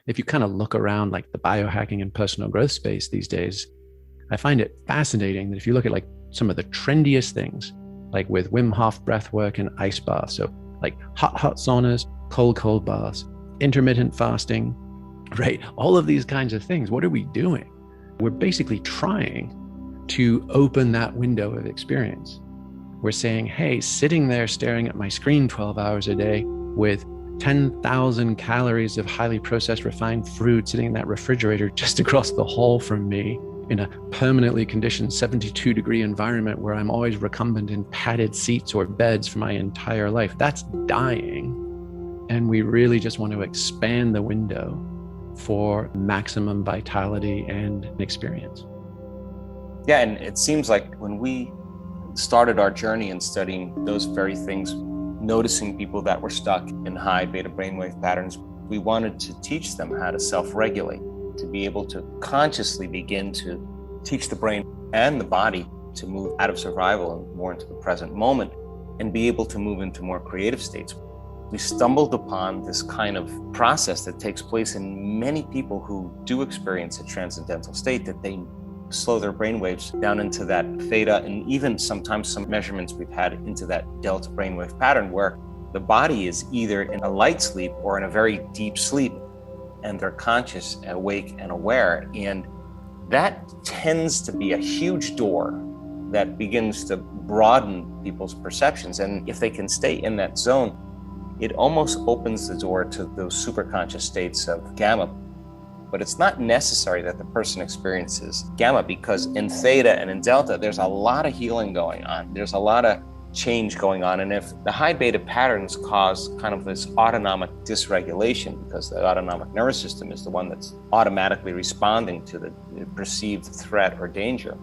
If you kind of look around like the biohacking and personal growth space these days, I find it fascinating that if you look at like some of the trendiest things, like with Wim Hof breath work and ice baths, so like hot saunas, cold baths, intermittent fasting, right? All of these kinds of things. What are we doing? We're basically trying to open that window of experience. We're saying, hey, sitting there staring at my screen 12 hours a day with 10,000 calories of highly processed refined fruit sitting in that refrigerator just across the hall from me in a permanently conditioned 72-degree environment where I'm always recumbent in padded seats or beds for my entire life. That's dying. And we really just want to expand the window for maximum vitality and experience. Yeah, and it seems like when we started our journey in studying those very things, noticing people that were stuck in high beta brainwave patterns, we wanted to teach them how to self-regulate, to be able to consciously begin to teach the brain and the body to move out of survival and more into the present moment and be able to move into more creative states. We stumbled upon this kind of process that takes place in many people who do experience a transcendental state, that they slow their brainwaves down into that theta, and even sometimes some measurements we've had into that delta brainwave pattern where the body is either in a light sleep or in a very deep sleep, and they're conscious, awake, and aware. And that tends to be a huge door that begins to broaden people's perceptions. And if they can stay in that zone, it almost opens the door to those superconscious states of gamma. But it's not necessary that the person experiences gamma, because in theta and in delta, there's a lot of healing going on. There's a lot of change going on. And if the high beta patterns cause kind of this autonomic dysregulation, because the autonomic nervous system is the one that's automatically responding to the perceived threat or danger,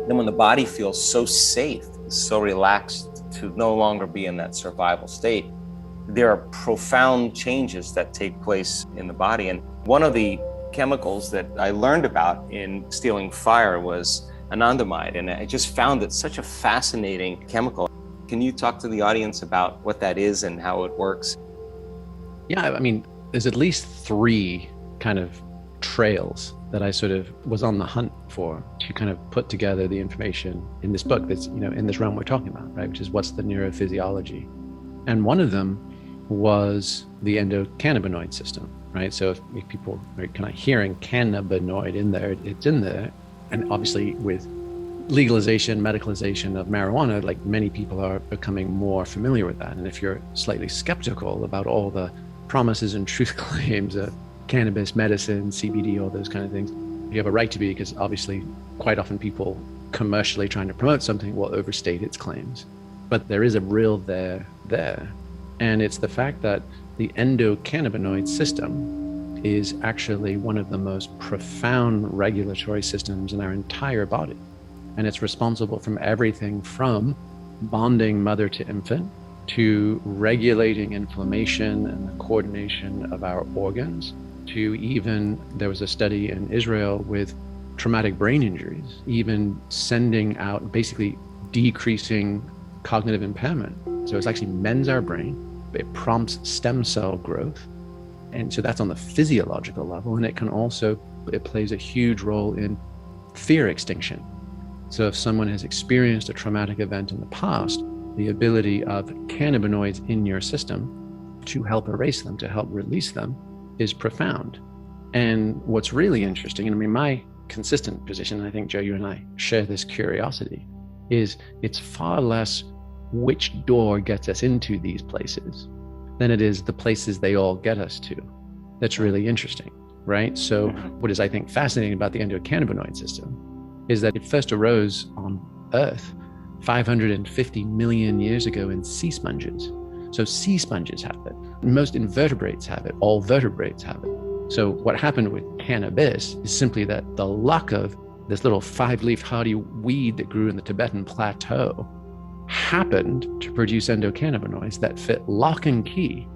then when the body feels so safe, so relaxed to no longer be in that survival state, there are profound changes that take place in the body. And one of the chemicals that I learned about in Stealing Fire was anandamide, and I just found it such a fascinating chemical. Can you talk to the audience about what that is and how it works? Yeah, I mean, there's at least three kind of trails that I sort of was on the hunt for to kind of put together the information in this book that's, in this realm we're talking about, right? Which is what's the neurophysiology. And one of them was the endocannabinoid system, right? So if people are kind of hearing cannabinoid in there, it's in there. And obviously with legalization, medicalization of marijuana, like many people are becoming more familiar with that. And if you're slightly skeptical about all the promises and truth claims of cannabis, medicine, CBD, all those kind of things, you have a right to be, because obviously quite often people commercially trying to promote something will overstate its claims. But there is a real there. And it's the fact that the endocannabinoid system is actually one of the most profound regulatory systems in our entire body. And it's responsible from everything from bonding mother to infant to regulating inflammation and the coordination of our organs, to even, there was a study in Israel with traumatic brain injuries, even sending out, basically decreasing cognitive impairment. So it's actually mends our brain. It prompts stem cell growth. And so that's on the physiological level. And it plays a huge role in fear extinction. So if someone has experienced a traumatic event in the past, the ability of cannabinoids in your system to help erase them, to help release them, is profound. And what's really interesting, and I mean, my consistent position, and I think, Joe, you and I share this curiosity, is it's far less which door gets us into these places than it is the places they all get us to. That's really interesting, right? So what is, I think, fascinating about the endocannabinoid system is that it first arose on Earth 550 million years ago in sea sponges. So sea sponges have it. Most invertebrates have it. All vertebrates have it. So what happened with cannabis is simply that the luck of this little 5-leaf hardy weed that grew in the Tibetan plateau happened to produce endocannabinoids that fit lock and key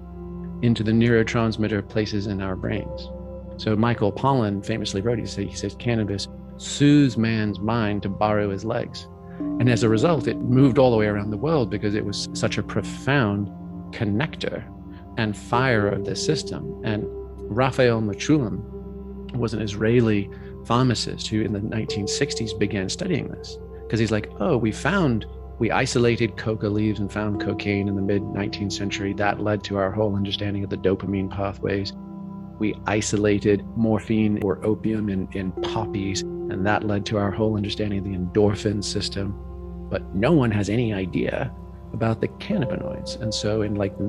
into the neurotransmitter places in our brains. So Michael Pollan famously wrote, he says, cannabis soothes man's mind to borrow his legs. And as a result, it moved all the way around the world because it was such a profound connector and fire of the system. And Raphael Mechoulam was an Israeli pharmacist who in the 1960s began studying this, because he's like, oh, we isolated coca leaves and found cocaine in the mid 19th century. That led to our whole understanding of the dopamine pathways. We isolated morphine or opium in poppies, and that led to our whole understanding of the endorphin system. But no one has any idea about the cannabinoids. And so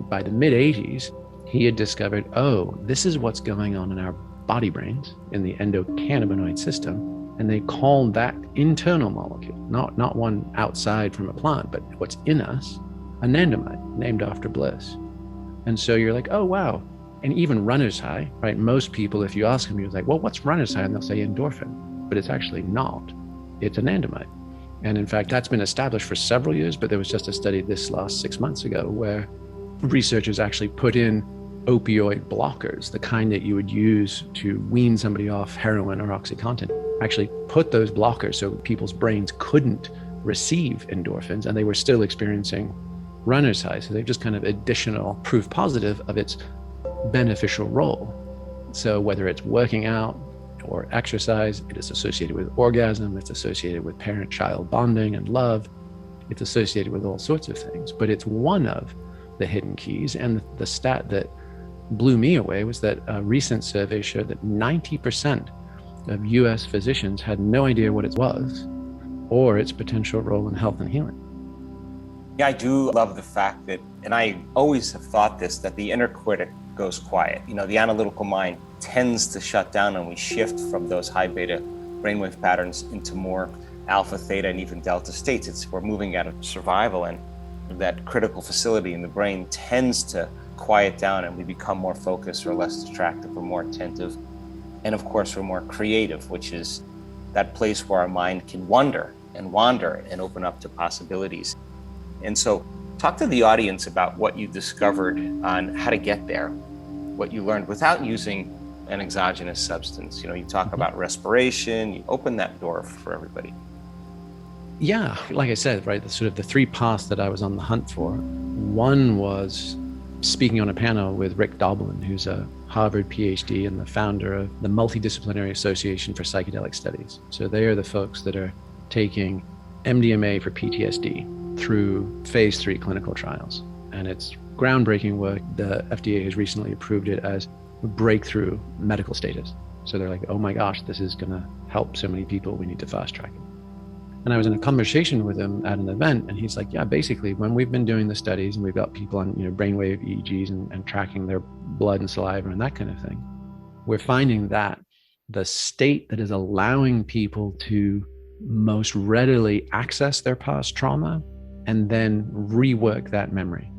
by the mid 80s, he had discovered, oh, this is what's going on in our body brains in the endocannabinoid system. And they called that internal molecule, not one outside from a plant, but what's in us, anandamide, named after bliss. And so you're like, oh, wow. And even runner's high, right? Most people, if you ask them, you're like, well, what's runner's high? And they'll say endorphin, but it's actually not. It's anandamide. And in fact, that's been established for several years, but there was just a study this last 6 months ago where researchers actually put in opioid blockers, the kind that you would use to wean somebody off heroin or OxyContin, actually put those blockers so people's brains couldn't receive endorphins and they were still experiencing runner's high. So they're just kind of additional proof positive of its beneficial role. So whether it's working out or exercise, it is associated with orgasm, it's associated with parent-child bonding and love, it's associated with all sorts of things, but it's one of the hidden keys. And the stat that blew me away was that a recent survey showed that 90% of US physicians had no idea what it was or its potential role in health and healing. Yeah, I do love the fact that, and I always have thought this, that the inner critic goes quiet. The analytical mind tends to shut down and we shift from those high beta brainwave patterns into more alpha, theta, and even delta states. We're moving out of survival, and that critical facility in the brain tends to quiet down and we become more focused or less distracted or more attentive. And of course, we're more creative, which is that place where our mind can wander and open up to possibilities. And so talk to the audience about what you discovered on how to get there, what you learned without using an exogenous substance. You talk about respiration, you open that door for everybody. Yeah, like I said, right, the three paths that I was on the hunt for. One was speaking on a panel with Rick Doblin, who's a Harvard PhD and the founder of the Multidisciplinary Association for Psychedelic Studies. So they are the folks that are taking MDMA for PTSD through phase 3 clinical trials. And it's groundbreaking work. The FDA has recently approved it as a breakthrough medical status. So they're like, oh my gosh, this is going to help so many people. We need to fast track it. And I was in a conversation with him at an event, and he's like, yeah, basically, when we've been doing the studies and we've got people on brainwave EEGs and tracking their blood and saliva and that kind of thing, we're finding that the state that is allowing people to most readily access their past trauma and then rework that memory,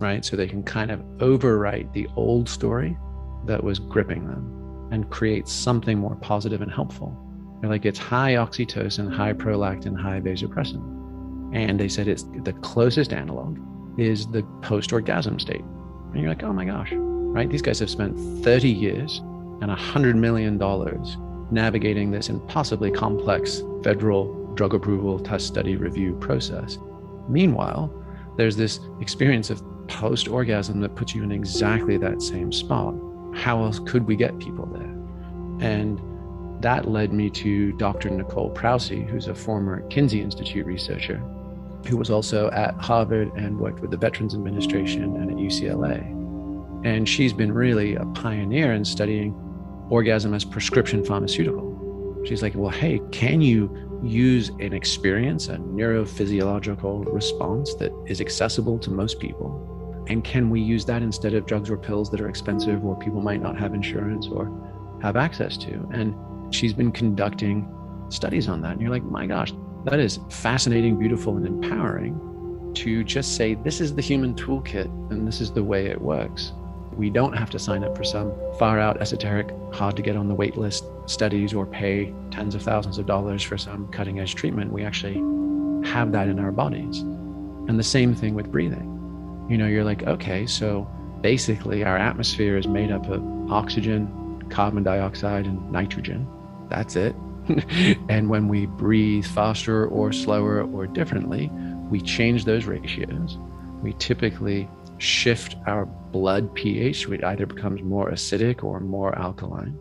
right? So they can kind of overwrite the old story that was gripping them and create something more positive and helpful. They're like, it's high oxytocin, high prolactin, high vasopressin. And they said it's the closest analog is the post-orgasm state. And you're like, oh my gosh, right? These guys have spent 30 years and $100 million navigating this impossibly complex federal drug approval test study review process. Meanwhile, there's this experience of post-orgasm that puts you in exactly that same spot. How else could we get people there? And that led me to Dr. Nicole Prause, who's a former Kinsey Institute researcher, who was also at Harvard and worked with the Veterans Administration and at UCLA. And she's been really a pioneer in studying orgasm as prescription pharmaceutical. She's like, well, hey, can you use an experience, a neurophysiological response that is accessible to most people? And can we use that instead of drugs or pills that are expensive or people might not have insurance or have access to? And she's been conducting studies on that. And you're like, my gosh, that is fascinating, beautiful, and empowering to just say, this is the human toolkit and this is the way it works. We don't have to sign up for some far out, esoteric, hard to get on the wait list studies or pay tens of thousands of dollars for some cutting edge treatment. We actually have that in our bodies. And the same thing with breathing. You're like, okay, so basically our atmosphere is made up of oxygen, carbon dioxide, and nitrogen. That's it. And when we breathe faster or slower or differently, we change those ratios. We typically shift our blood pH. It either becomes more acidic or more alkaline.